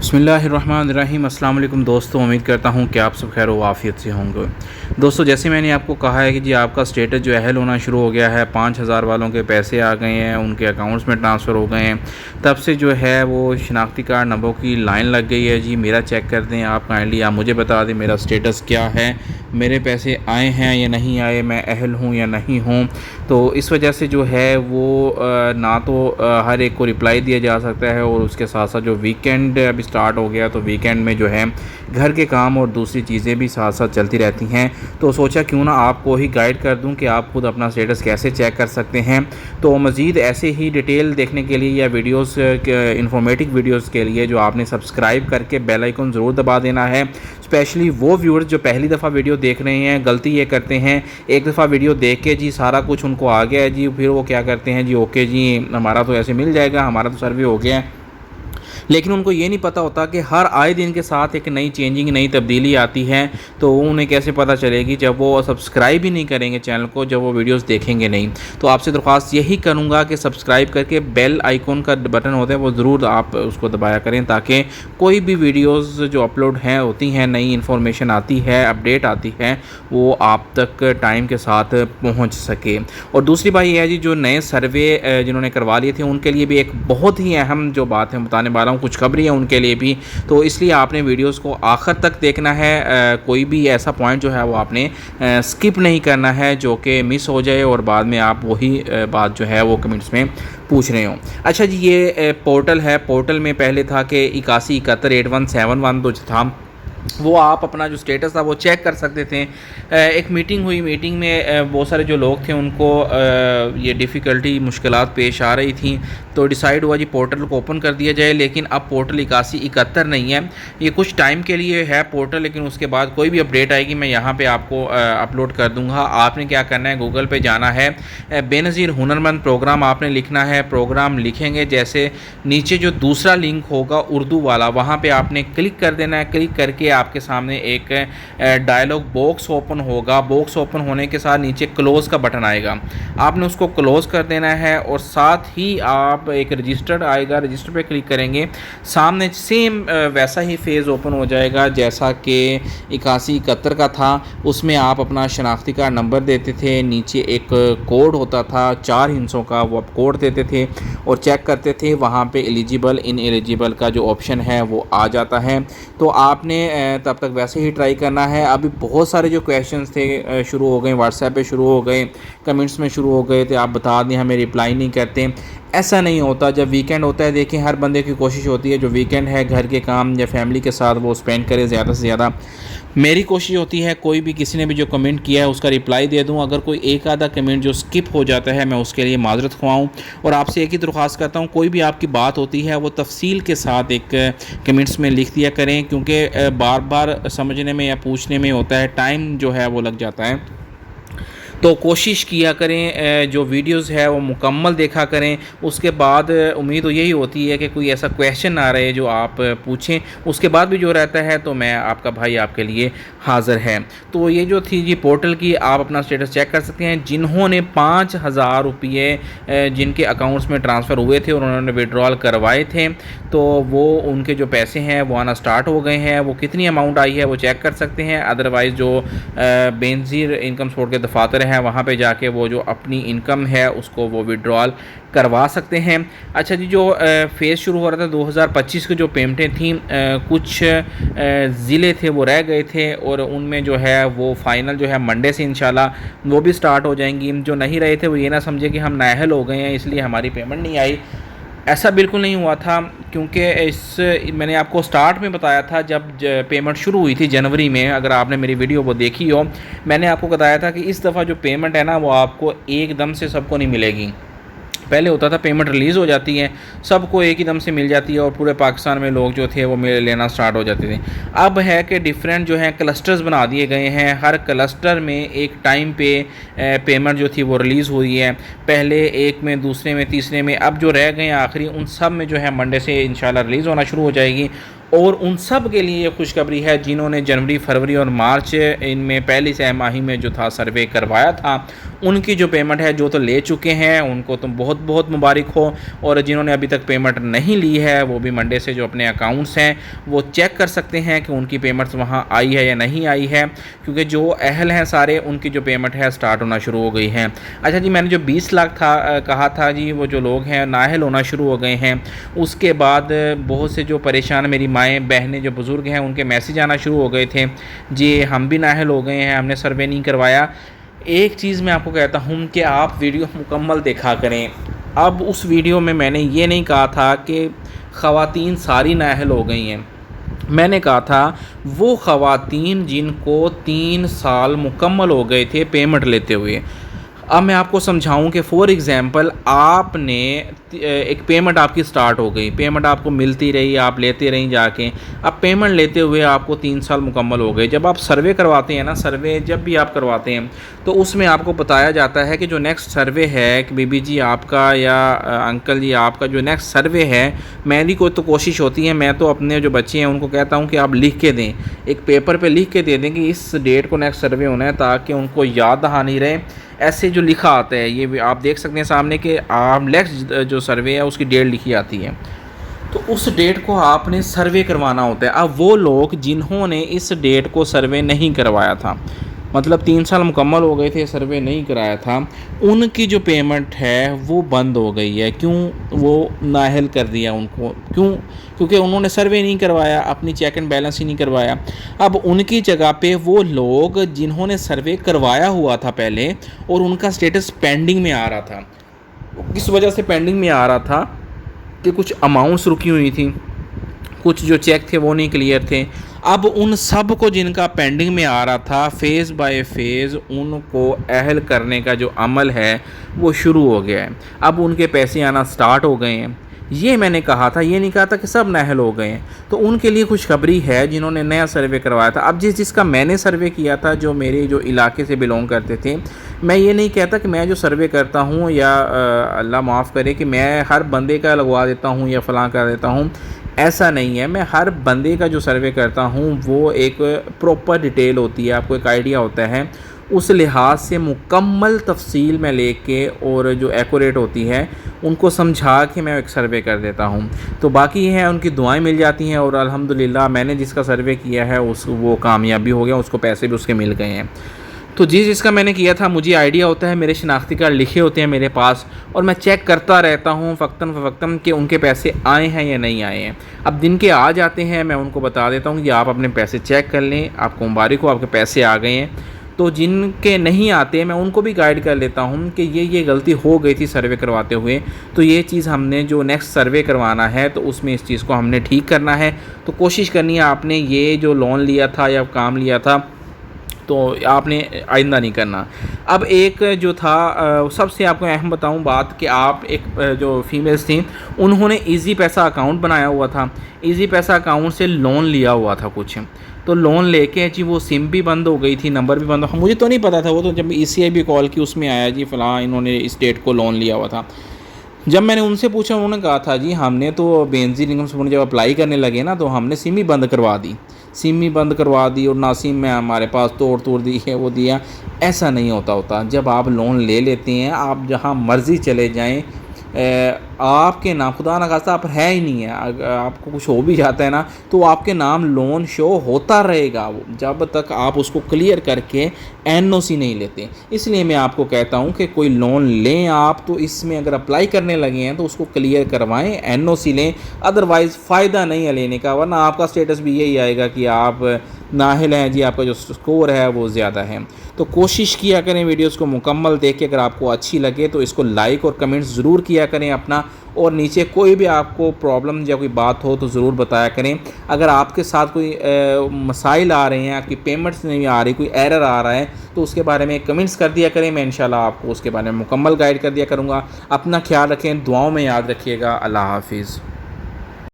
बिस्मिल्लाहिर्रहमानिर्रहीम। अस्सलाम वालेकुम दोस्तों, उम्मीद करता हूँ कि आप सब खैर व आफ़ियत से होंगे। दोस्तों, जैसे मैंने आपको कहा है कि जी आपका स्टेटस जो अहल होना शुरू हो गया है, 5000 वालों के पैसे आ गए हैं, उनके अकाउंट्स में ट्रांसफ़र हो गए हैं। तब से जो है वो शनाख्ती कार्ड नंबरों की लाइन लग गई है। जी मेरा चेक कर दें आप काइंडली, आप मुझे बता दें मेरा स्टेटस क्या है, मेरे पैसे आए हैं या नहीं आए, मैं अहल हूँ या नहीं हूँ। तो इस वजह से जो है वो ना तो हर एक को रिप्लाई दिया जा सकता है, और उसके साथ साथ जो वीकेंड अभी स्टार्ट हो गया तो वीकेंड में जो है घर के काम और दूसरी चीज़ें भी साथ साथ चलती रहती हैं। तो सोचा क्यों ना आपको ही गाइड कर दूं कि आप खुद अपना स्टेटस कैसे चेक कर सकते हैं। तो मज़ीद ऐसे ही डिटेल देखने के लिए या वीडियोस इंफॉर्मेटिव वीडियोस के लिए जो आपने सब्सक्राइब करके बेल आइकन ज़रूर दबा देना है। स्पेशली वो व्यूअर्स जो पहली दफ़ा वीडियो देख रहे हैं, गलती ये करते हैं, एक दफ़ा वीडियो देख के जी सारा कुछ उनको आ गया है जी, फिर वो क्या करते हैं जी ओके जी हमारा तो ऐसे मिल जाएगा, हमारा तो सर्वे हो गया है। लेकिन उनको ये नहीं पता होता कि हर आए दिन के साथ एक नई चेंजिंग, नई तब्दीली आती है। तो उन्हें कैसे पता चलेगी जब वो सब्सक्राइब ही नहीं करेंगे चैनल को, जब वो वीडियोस देखेंगे नहीं। तो आपसे दरख्वास्त यही करूँगा कि सब्सक्राइब करके बेल आइकॉन का बटन होता है वो ज़रूर आप उसको दबाया करें, ताकि कोई भी वीडियोज़ जो अपलोड हैं होती हैं, नई इन्फॉर्मेशन आती है, अपडेट आती है, वो आप तक टाइम के साथ पहुँच सके। और दूसरी बात यह है जी, जो नए सर्वे जिन्होंने करवा लिए थे उनके लिए भी एक बहुत ही अहम जो बात है बताने वाला हूँ, कुछ खबरी है उनके लिए भी। तो इसलिए आपने वीडियोस को आखिर तक देखना है। कोई भी ऐसा पॉइंट जो है वो आपने स्किप नहीं करना है जो कि मिस हो जाए और बाद में आप वही बात जो है वो कमेंट्स में पूछ रहे हो। अच्छा जी, ये पोर्टल है, पोर्टल में पहले था कि 81718171 जो था वो आप अपना जो स्टेटस था वो चेक कर सकते थे। एक मीटिंग हुई, मीटिंग में बहुत सारे जो लोग थे उनको ये डिफ़िकल्टी मुश्किलात पेश आ रही थी। तो डिसाइड हुआ जी पोर्टल को ओपन कर दिया जाए। लेकिन अब पोर्टल 8171 नहीं है, ये कुछ टाइम के लिए है पोर्टल, लेकिन उसके बाद कोई भी अपडेट आएगी मैं यहाँ पे आपको अपलोड कर दूँगा। आपने क्या करना है, गूगल पे जाना है, बेनज़ीर हुनरमंद प्रोग्राम आपने लिखना है। प्रोग्राम लिखेंगे जैसे नीचे जो दूसरा लिंक होगा उर्दू वाला, वहाँ पर आपने क्लिक कर देना है। क्लिक करके आपके सामने एक डायलॉग बॉक्स ओपन होगा। बॉक्स ओपन होने के साथ नीचे क्लोज़ का बटन आएगा, आपने उसको क्लोज़ कर देना है। और साथ ही आप एक रजिस्टर्ड आएगा, रजिस्टर पे क्लिक करेंगे, सामने सेम वैसा ही फेज़ ओपन हो जाएगा जैसा कि 8171 का था। उसमें आप अपना शनाख्ती कार्ड नंबर देते थे, नीचे एक कोड होता था 4 हिस्सों का, वो आप कोड देते थे और चेक करते थे। वहाँ पे एलिजिबल इन एलिजिबल का जो ऑप्शन है वो आ जाता है। तो आपने तब तक वैसे ही ट्राई करना है। अभी बहुत सारे जो क्वेश्चंस थे शुरू हो गए, व्हाट्सएप पे शुरू हो गए, कमेंट्स में शुरू हो गए थे, आप बता दें हमें रिप्लाई नहीं करते। ऐसा नहीं होता। जब वीकेंड होता है, देखिए हर बंदे की कोशिश होती है जो वीकेंड है घर के काम या फैमिली के साथ वो स्पेंड करे ज़्यादा से ज़्यादा। मेरी कोशिश होती है कोई भी किसी ने भी जो कमेंट किया है उसका रिप्लाई दे दूं। अगर कोई एक आधा कमेंट जो स्किप हो जाता है मैं उसके लिए माजरत ख्वाऊँ। और आपसे एक ही दरख्वास्त करता हूं, कोई भी आपकी बात होती है वो तफसील के साथ एक कमेंट्स में लिख दिया करें, क्योंकि बार बार समझने में या पूछने में होता है टाइम जो है वो लग जाता है। तो कोशिश किया करें जो वीडियोस है वो मुकम्मल देखा करें। उसके बाद उम्मीद तो यही होती है कि कोई ऐसा क्वेश्चन आ रहे जो आप पूछें, उसके बाद भी जो रहता है तो मैं आपका भाई आपके लिए हाज़िर है। तो ये जो थी जी पोर्टल की, आप अपना स्टेटस चेक कर सकते हैं। जिन्होंने 5000 रुपये जिनके अकाउंट्स में ट्रांसफ़र हुए थे और उन्होंने विड्रॉल करवाए थे, तो वो उनके जो पैसे हैं वो आना स्टार्ट हो गए हैं। वो कितनी अमाउंट आई है वो चेक कर सकते हैं। अदरवाइज़ जो बेनज़ीर इनकम सपोर्ट के दफातर हैं वहाँ पे जाके वो जो अपनी इनकम है उसको वो विड्रॉल करवा सकते हैं। अच्छा जी, जो फेज़ शुरू हो रहा था 2025 की जो पेमेंटें थी, कुछ ज़िले थे वो रह गए थे और उनमें जो है वो फ़ाइनल जो है मंडे से इंशाल्लाह वो भी स्टार्ट हो जाएंगी। जो नहीं रहे थे वो ये ना समझे कि हम नाअहल हो गए हैं इसलिए हमारी पेमेंट नहीं आई। ऐसा बिल्कुल नहीं हुआ था, क्योंकि मैंने आपको स्टार्ट में बताया था जब पेमेंट शुरू हुई थी जनवरी में। अगर आपने मेरी वीडियो वो देखी हो, मैंने आपको बताया था कि इस दफ़ा जो पेमेंट है ना वो आपको एकदम से सबको नहीं मिलेगी। पहले होता था पेमेंट रिलीज़ हो जाती है, सबको एक ही दम से मिल जाती है और पूरे पाकिस्तान में लोग जो थे वो लेना स्टार्ट हो जाते थे। अब है कि डिफरेंट जो है क्लस्टर्स बना दिए गए हैं, हर क्लस्टर में एक टाइम पे पेमेंट जो थी वो रिलीज़ हुई है। पहले एक में, दूसरे में, तीसरे में, अब जो रह गए हैं आखिरी, उन सब में जो है मंडे से इंशाल्लाह रिलीज़ होना शुरू हो जाएगी। और उन सब के लिए ये खुशखबरी है जिन्होंने जनवरी, फरवरी और मार्च इनमें पहली तिमाही में जो था सर्वे करवाया था, उनकी जो पेमेंट है जो तो ले चुके हैं, उनको तो बहुत बहुत मुबारक हो। और जिन्होंने अभी तक पेमेंट नहीं ली है वो भी मंडे से जो अपने अकाउंट्स हैं वो चेक कर सकते हैं कि उनकी पेमेंट्स वहाँ आई है या नहीं आई है, क्योंकि जो अहल हैं सारे उनकी जो पेमेंट है स्टार्ट होना शुरू हो गई है। अच्छा जी, मैंने जो 20 लाख कहा था जी, वो जो लोग हैं नाअहल होना शुरू हो गए हैं। उसके बाद बहुत से जो परेशान मेरी माएँ बहनें जो बुज़ुर्ग हैं उनके मैसेज आना शुरू हो गए थे, जी हम भी नाअहल हो गए हैं, हमने सर्वे नहीं करवाया। एक चीज़ मैं आपको कहता हूँ कि आप वीडियो मुकम्मल देखा करें। अब उस वीडियो में मैंने ये नहीं कहा था कि ख़वातीन सारी नाअहल हो गई हैं, मैंने कहा था वो ख़वातीन जिनको 3 साल मुकम्मल हो गए थे पेमेंट लेते हुए। अब मैं आपको समझाऊं कि फ़ॉर एग्ज़ाम्पल आपने एक पेमेंट आपकी स्टार्ट हो गई, पेमेंट आपको मिलती रही, आप लेते रहीं जाके, अब पेमेंट लेते हुए आपको 3 साल मुकम्मल हो गए। जब आप सर्वे करवाते हैं ना, सर्वे जब भी आप करवाते हैं तो उसमें आपको बताया जाता है कि जो नेक्स्ट सर्वे है कि बीबी जी आपका या अंकल जी आपका जो नेक्स्ट सर्वे है, मेरी कोई तो कोशिश होती है, मैं तो अपने जो बच्चे हैं उनको कहता हूँ कि आप लिख के दें, एक पेपर पे लिख के दे दें कि इस डेट को नेक्स्ट सर्वे होना है, ताकि उनको याद दहानी रहे। ऐसे जो लिखा आता है ये भी आप देख सकते हैं सामने कि आप नेक्स्ट जो सर्वे है उसकी डेट लिखी आती है, तो उस डेट को आपने सर्वे करवाना होता है। अब वो लोग जिन्होंने इस डेट को सर्वे नहीं करवाया था, मतलब 3 साल मुकम्मल हो गए थे, सर्वे नहीं कराया था, उनकी जो पेमेंट है वो बंद हो गई है। क्यों? वो नाअहल कर दिया उनको, क्यों? क्योंकि उन्होंने सर्वे नहीं करवाया, अपनी चेक एंड बैलेंस ही नहीं करवाया। अब उनकी जगह पे वो लोग जिन्होंने सर्वे करवाया हुआ था पहले और उनका स्टेटस पेंडिंग में आ रहा था, किस वजह से पेंडिंग में आ रहा था कि कुछ अमाउंट्स रुकी हुई थी, कुछ जो चेक थे वो नहीं क्लियर थे। अब उन सब को जिनका पेंडिंग में आ रहा था, फ़ेज़ बाय फ़ेज़ उनको अहल करने का जो अमल है वो शुरू हो गया है। अब उनके पैसे आना स्टार्ट हो गए हैं। ये मैंने कहा था, ये नहीं कहा था कि सब नाअहल हो गए हैं। तो उनके लिए खुशखबरी है जिन्होंने नया सर्वे करवाया था। अब जिसका मैंने सर्वे किया था, जो मेरे जो इलाके से बिलोंग करते थे, मैं ये नहीं कहता कि मैं जो सर्वे करता हूँ या अल्लाह माफ़ करे कि मैं हर बंदे का लगवा देता हूँ या फ़लाँ कर देता हूँ, ऐसा नहीं है। मैं हर बंदे का जो सर्वे करता हूँ वो एक प्रॉपर डिटेल होती है, आपको एक आइडिया होता है, उस लिहाज से मुकम्मल तफसील में लेके और जो एक्यूरेट होती है उनको समझा के मैं एक सर्वे कर देता हूँ। तो बाकी ये है उनकी दुआएं मिल जाती हैं और अल्हम्दुलिल्लाह मैंने जिसका सर्वे किया है वो कामयाबी हो गया, उसको पैसे भी उसके मिल गए हैं। तो जिसका मैंने किया था मुझे आइडिया होता है, मेरे शनाख्ती कार्ड लिखे होते हैं मेरे पास और मैं चेक करता रहता हूँ फ़क्तन फ़वक्तन कि उनके पैसे आए हैं या नहीं आए हैं। अब दिन के आ जाते हैं, मैं उनको बता देता हूँ कि आप अपने पैसे चेक कर लें, आपको मुबारक हो, आपके पैसे आ गए हैं। तो जिनके नहीं आते मैं उनको भी गाइड कर लेता हूँ कि ये गलती हो गई थी सर्वे करवाते हुए, तो ये चीज़ हमने जो नेक्स्ट सर्वे करवाना है तो उसमें इस चीज़ को हमने ठीक करना है। तो कोशिश करनी है आपने ये जो लोन लिया था या काम लिया था तो आपने आइंदा नहीं करना। अब एक जो था सबसे आपको अहम बताऊं बात कि आप एक जो फीमेल्स थी उन्होंने इजी पैसा अकाउंट बनाया हुआ था, इजी पैसा अकाउंट से लोन लिया हुआ था कुछ, तो लोन लेके जी वो सिम भी बंद हो गई थी, नंबर भी बंद हो, मुझे तो नहीं पता था वो, तो जब ECIB कॉल की उसमें आया जी फ़लाँ इन्होंने इस डेट को लोन लिया हुआ था। जब मैंने उनसे पूछा उन्होंने कहा था जी हमने तो बेनज़ीर इनकम सपोर्ट जब अप्लाई करने लगे ना तो हमने सिम ही बंद करवा दी, सिम ही बंद करवा दी और ना सिम में हमारे पास तोड़ दी है वो दिया। ऐसा नहीं होता। जब आप लोन ले लेते हैं आप जहाँ मर्ज़ी चले जाएं, आपके नाम खुदा ना खास्ता आप है ही नहीं है, अगर आपको कुछ हो भी जाता है ना तो आपके नाम लोन शो होता रहेगा जब तक आप उसको क्लियर करके NOC नहीं लेते। इसलिए मैं आपको कहता हूँ कि कोई लोन लें आप तो इसमें अगर अप्लाई करने लगे हैं तो उसको क्लियर करवाएं, NOC लें, अदरवाइज़ फ़ायदा नहीं है लेने का, वरना आपका स्टेटस भी यही आएगा कि आप नाअहल हैं जी, आपका जो स्कोर है वो ज़्यादा है। तो कोशिश किया करें वीडियोस को मुकम्मल देख के, अगर आपको अच्छी लगे तो इसको लाइक और कमेंट्स ज़रूर किया करें अपना, और नीचे कोई भी आपको प्रॉब्लम या कोई बात हो तो ज़रूर बताया करें। अगर आपके साथ कोई मसाइल आ रहे हैं, आपकी पेमेंट्स नहीं आ रही, कोई एरर आ रहा है तो उसके बारे में कमेंट्स कर दिया करें, मैं इंशाल्लाह आपको उसके बारे में मुकम्मल गाइड कर दिया करूँगा। अपना ख्याल रखें, दुआओं में याद रखिएगा। अल्लाह हाफिज़।